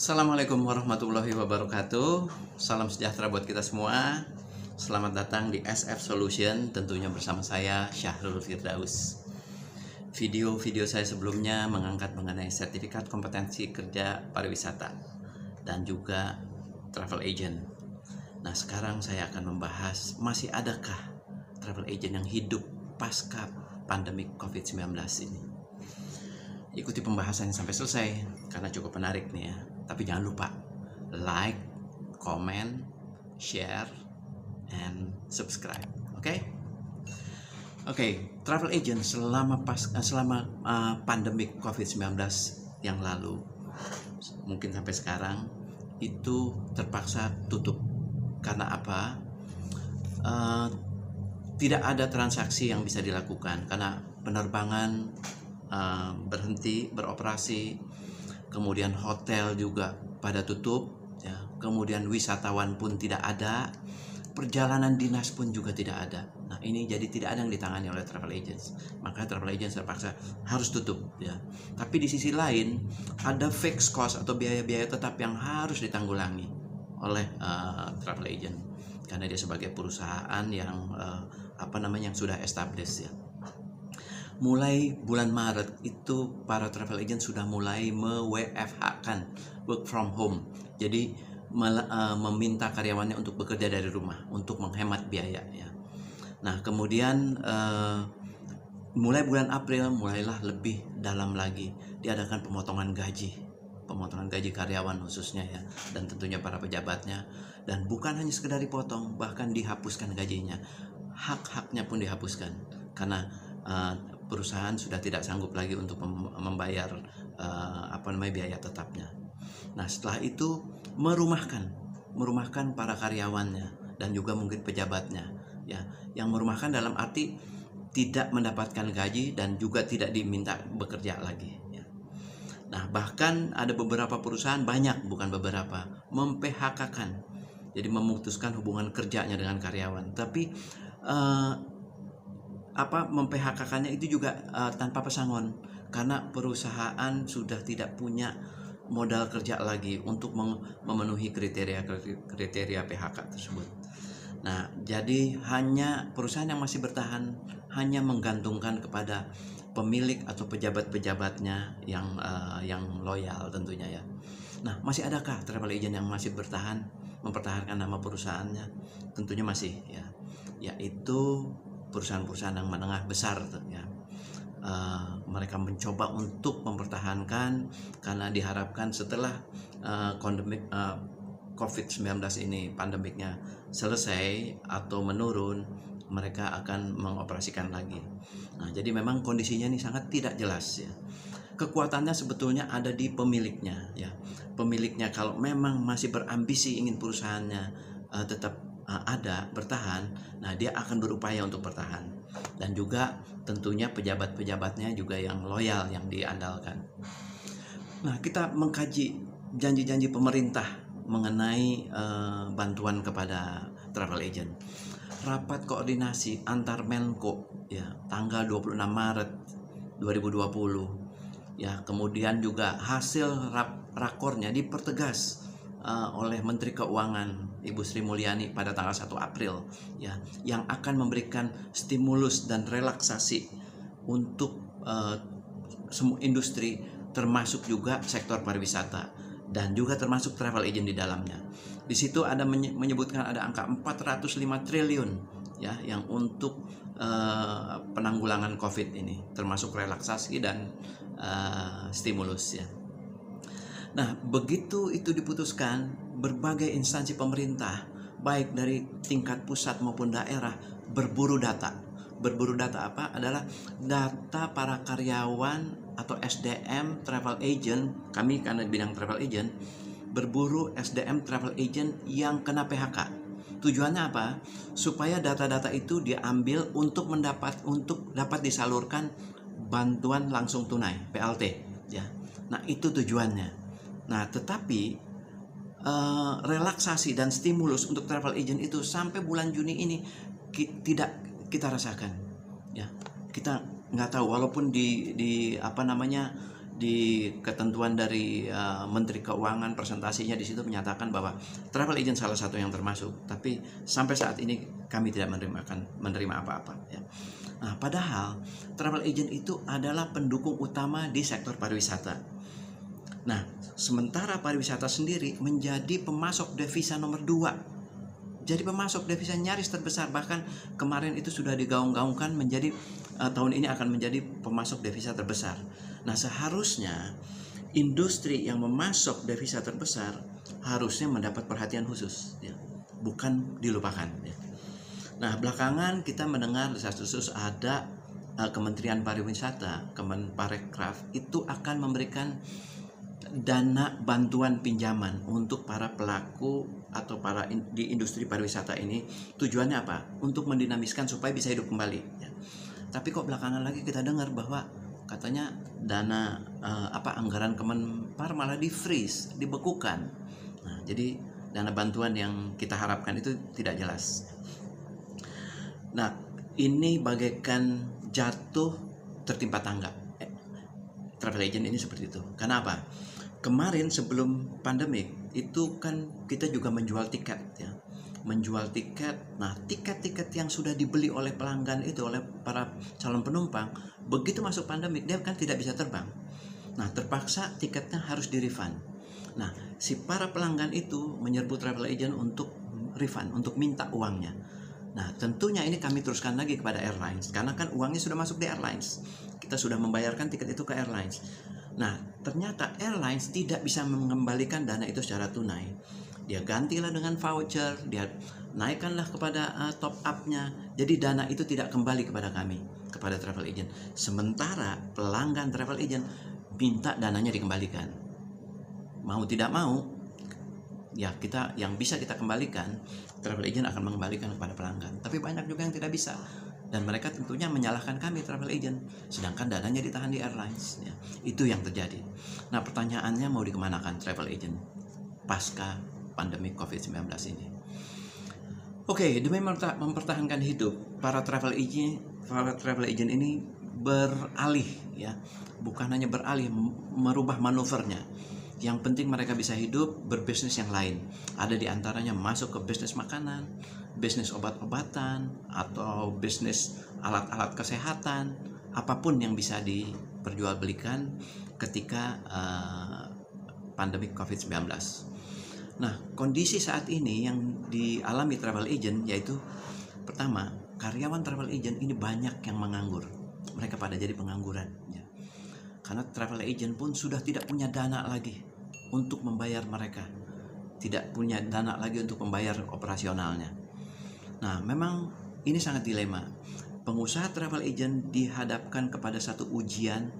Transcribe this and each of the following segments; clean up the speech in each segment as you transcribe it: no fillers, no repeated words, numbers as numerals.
Assalamualaikum warahmatullahi wabarakatuh. Salam sejahtera buat kita semua. Selamat datang di SF Solution, tentunya bersama saya Syahrul Firdaus. Video-video saya sebelumnya mengangkat mengenai sertifikat kompetensi kerja pariwisata dan juga travel agent. Nah, sekarang saya akan membahas masih adakah travel agent yang hidup pasca pandemi COVID-19 ini. Ikuti pembahasannya sampai selesai karena cukup menarik nih ya. Tapi jangan lupa like, comment, share, and subscribe. Oke? Oke, travel agent selama pandemi COVID-19 yang lalu, mungkin sampai sekarang itu terpaksa tutup. Karena apa? Tidak ada transaksi yang bisa dilakukan karena penerbangan berhenti beroperasi, kemudian hotel juga pada tutup, ya. Kemudian wisatawan pun tidak ada, perjalanan dinas pun juga tidak ada. Nah, ini jadi tidak ada yang ditangani oleh travel agents. Maka travel agents terpaksa harus tutup, ya. Tapi di sisi lain ada fixed cost atau biaya-biaya tetap yang harus ditanggulangi oleh travel agent karena dia sebagai perusahaan yang yang sudah established, ya. Mulai bulan Maret itu para travel agent sudah mulai me-WFH-kan, work from home. Jadi meminta karyawannya untuk bekerja dari rumah untuk menghemat biaya, ya. Nah, kemudian mulai bulan April mulailah lebih dalam lagi diadakan pemotongan gaji karyawan khususnya, ya, dan tentunya para pejabatnya. Dan bukan hanya sekedar dipotong, bahkan dihapuskan gajinya, hak-haknya pun dihapuskan karena perusahaan sudah tidak sanggup lagi untuk membayar biaya tetapnya. Nah, setelah itu merumahkan para karyawannya dan juga mungkin pejabatnya, ya. Yang merumahkan dalam arti tidak mendapatkan gaji dan juga tidak diminta bekerja lagi, ya. Nah, bahkan ada beberapa perusahaan, banyak bukan beberapa, mem-PHK-kan. Jadi memutuskan hubungan kerjanya dengan karyawan. Tapi mem-PHK-kannya itu juga tanpa pesangon karena perusahaan sudah tidak punya modal kerja lagi untuk memenuhi kriteria PHK tersebut. Nah, jadi hanya perusahaan yang masih bertahan hanya menggantungkan kepada pemilik atau pejabat-pejabatnya yang loyal tentunya, ya. Nah, masih adakah travel agent yang masih mempertahankan nama perusahaannya? Tentunya masih, ya. Yaitu perusahaan-perusahaan yang menengah besar, ya. Mereka mencoba untuk mempertahankan karena diharapkan setelah COVID-19 ini pandemiknya selesai atau menurun, mereka akan mengoperasikan lagi. Nah, jadi memang kondisinya ini sangat tidak jelas, ya. Kekuatannya sebetulnya ada di pemiliknya, ya. Pemiliknya kalau memang masih berambisi ingin perusahaannya tetap bertahan, nah dia akan berupaya untuk bertahan. Dan juga tentunya pejabat-pejabatnya juga yang loyal, yang diandalkan. Nah, kita mengkaji janji-janji pemerintah mengenai bantuan kepada travel agent. Rapat koordinasi antar Menko, ya, tanggal 26 Maret 2020, ya. Kemudian juga hasil rakornya dipertegas oleh Menteri Keuangan Ibu Sri Mulyani pada tanggal 1 April, ya, yang akan memberikan stimulus dan relaksasi untuk semua industri, termasuk juga sektor pariwisata dan juga termasuk travel agent di dalamnya. Di situ ada menyebutkan ada angka 405 triliun, ya, yang untuk penanggulangan COVID ini, termasuk relaksasi dan stimulus, ya. Nah, begitu itu diputuskan, berbagai instansi pemerintah, baik dari tingkat pusat maupun daerah, berburu data. Berburu data apa? Adalah data para karyawan atau SDM travel agent, kami karena bidang travel agent, berburu SDM travel agent yang kena PHK. Tujuannya apa? Supaya data-data itu diambil untuk dapat disalurkan bantuan langsung tunai, BLT, ya. Nah, itu tujuannya. Nah, tetapi relaksasi dan stimulus untuk travel agent itu sampai bulan Juni ini tidak kita rasakan, ya. Kita nggak tahu, walaupun di ketentuan dari Menteri Keuangan, presentasinya di situ menyatakan bahwa travel agent salah satu yang termasuk, tapi sampai saat ini kami tidak menerima apa-apa ya. Nah, padahal travel agent itu adalah pendukung utama di sektor pariwisata. Nah, sementara pariwisata sendiri menjadi pemasok devisa nomor 2. Jadi pemasok devisa nyaris terbesar, bahkan kemarin itu sudah digaung-gaungkan menjadi tahun ini akan menjadi pemasok devisa terbesar. Nah, seharusnya industri yang memasok devisa terbesar harusnya mendapat perhatian khusus ya, bukan dilupakan ya. Nah, belakangan kita mendengar desas-desus ada Kementerian Pariwisata, Kemenparekraf itu akan memberikan dana bantuan pinjaman untuk para pelaku atau para di industri pariwisata ini. Tujuannya apa? Untuk mendinamiskan supaya bisa hidup kembali ya. Tapi kok belakangan lagi kita dengar bahwa katanya dana anggaran Kemenpar malah di freeze, dibekukan. Nah, jadi dana bantuan yang kita harapkan itu tidak jelas. Nah, ini bagaikan jatuh tertimpa tangga. Travel agent ini seperti itu. Karena apa? Kemarin sebelum pandemik itu kan kita juga menjual tiket ya. Menjual tiket. Nah, tiket-tiket yang sudah dibeli oleh pelanggan itu, oleh para calon penumpang, begitu masuk pandemik dia kan tidak bisa terbang. Nah, terpaksa tiketnya harus di-refund. Nah, si para pelanggan itu menyerbu travel agent untuk refund, untuk minta uangnya. Nah, tentunya ini kami teruskan lagi kepada airlines karena kan uangnya sudah masuk di airlines. Kita sudah membayarkan tiket itu ke airlines. Nah, ternyata airlines tidak bisa mengembalikan dana itu secara tunai. Dia gantilah dengan voucher, dia naikkanlah kepada top up-nya. Jadi dana itu tidak kembali kepada kami, kepada travel agent. Sementara pelanggan travel agent minta dananya dikembalikan. Mau tidak mau, ya kita yang bisa kita kembalikan, travel agent akan mengembalikan kepada pelanggan. Tapi banyak juga yang tidak bisa. Dan mereka tentunya menyalahkan kami travel agent, sedangkan dananya ditahan di airlines ya. Itu yang terjadi. Nah, pertanyaannya mau dikemanakan travel agent pasca pandemi COVID-19 ini? Oke, demi mempertahankan hidup, para travel agent ini beralih ya. Bukan hanya beralih, merubah manuvernya. Yang penting mereka bisa hidup berbisnis yang lain. Ada di antaranya masuk ke bisnis makanan, bisnis obat-obatan, atau bisnis alat-alat kesehatan, apapun yang bisa diperjualbelikan ketika pandemi COVID-19. Nah, kondisi saat ini yang dialami travel agent yaitu pertama, karyawan travel agent ini banyak yang menganggur. Mereka pada jadi pengangguran ya. Karena travel agent pun sudah tidak punya dana lagi untuk membayar mereka, tidak punya dana lagi untuk membayar operasionalnya. Nah, memang ini sangat dilema. Pengusaha travel agent dihadapkan kepada satu ujian.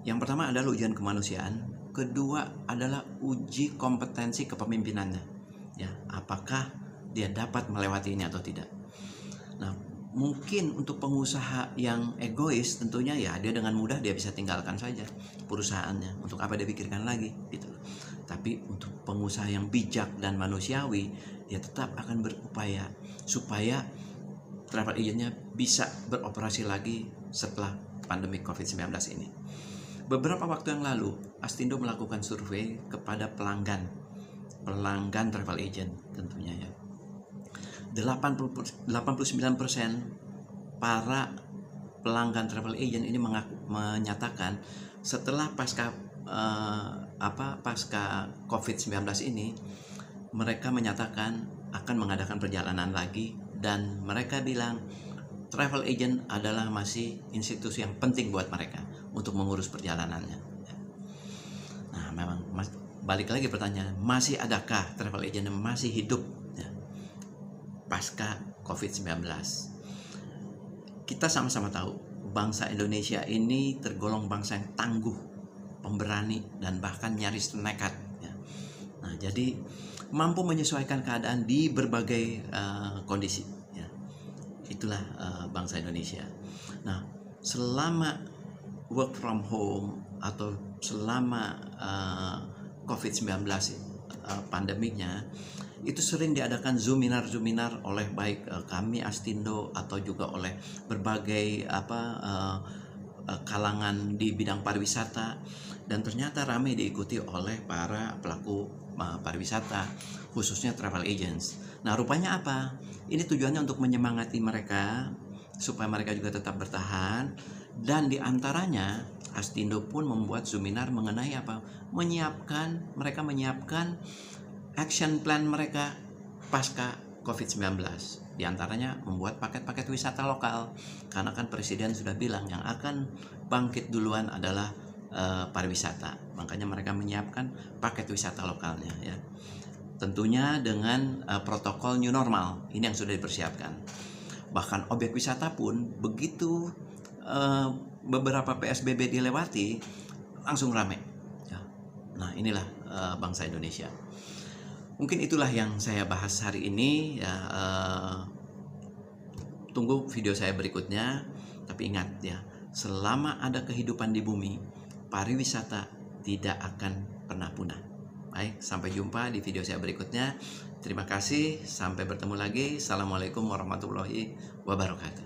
Yang pertama adalah ujian kemanusiaan, kedua adalah uji kompetensi kepemimpinannya. Ya, apakah dia dapat melewati ini atau tidak? Nah, mungkin untuk pengusaha yang egois tentunya ya dia dengan mudah dia bisa tinggalkan saja perusahaannya. Untuk apa dia pikirkan lagi gitu. Tapi untuk pengusaha yang bijak dan manusiawi, dia tetap akan berupaya supaya travel agentnya bisa beroperasi lagi setelah pandemi COVID-19 ini. Beberapa waktu yang lalu, Astindo melakukan survei kepada pelanggan travel agent tentunya ya. 89% para pelanggan travel agent ini menyatakan setelah pasca COVID-19 ini mereka menyatakan akan mengadakan perjalanan lagi, dan mereka bilang travel agent adalah masih institusi yang penting buat mereka untuk mengurus perjalanannya. Nah, memang balik lagi pertanyaan, masih adakah travel agent yang masih hidup ya, pasca COVID-19? Kita sama-sama tahu bangsa Indonesia ini tergolong bangsa yang tangguh, pemberani, dan bahkan nyaris nekat ya. Nah, jadi mampu menyesuaikan keadaan di berbagai kondisi ya. Itulah bangsa Indonesia. Nah, selama work from home atau selama COVID-19 pandemiknya, itu sering diadakan Zoominar oleh baik kami Astindo atau juga oleh berbagai kalangan di bidang pariwisata, dan ternyata ramai diikuti oleh para pelaku pariwisata, khususnya travel agents. Nah, rupanya apa? Ini tujuannya untuk menyemangati mereka supaya mereka juga tetap bertahan, dan diantaranya Astindo pun membuat seminar mengenai apa? Mereka menyiapkan action plan mereka pasca COVID-19. Di antaranya membuat paket-paket wisata lokal, karena kan Presiden sudah bilang yang akan bangkit duluan adalah pariwisata. Makanya mereka menyiapkan paket wisata lokalnya, ya. Tentunya dengan protokol new normal ini yang sudah dipersiapkan. Bahkan objek wisata pun begitu beberapa PSBB dilewati langsung ramai, ya. Nah, inilah bangsa Indonesia. Mungkin itulah yang saya bahas hari ini, ya. Tunggu video saya berikutnya. Tapi ingat, ya, selama ada kehidupan di bumi, pariwisata tidak akan pernah punah. Baik, sampai jumpa di video saya berikutnya. Terima kasih, sampai bertemu lagi. Assalamualaikum warahmatullahi wabarakatuh.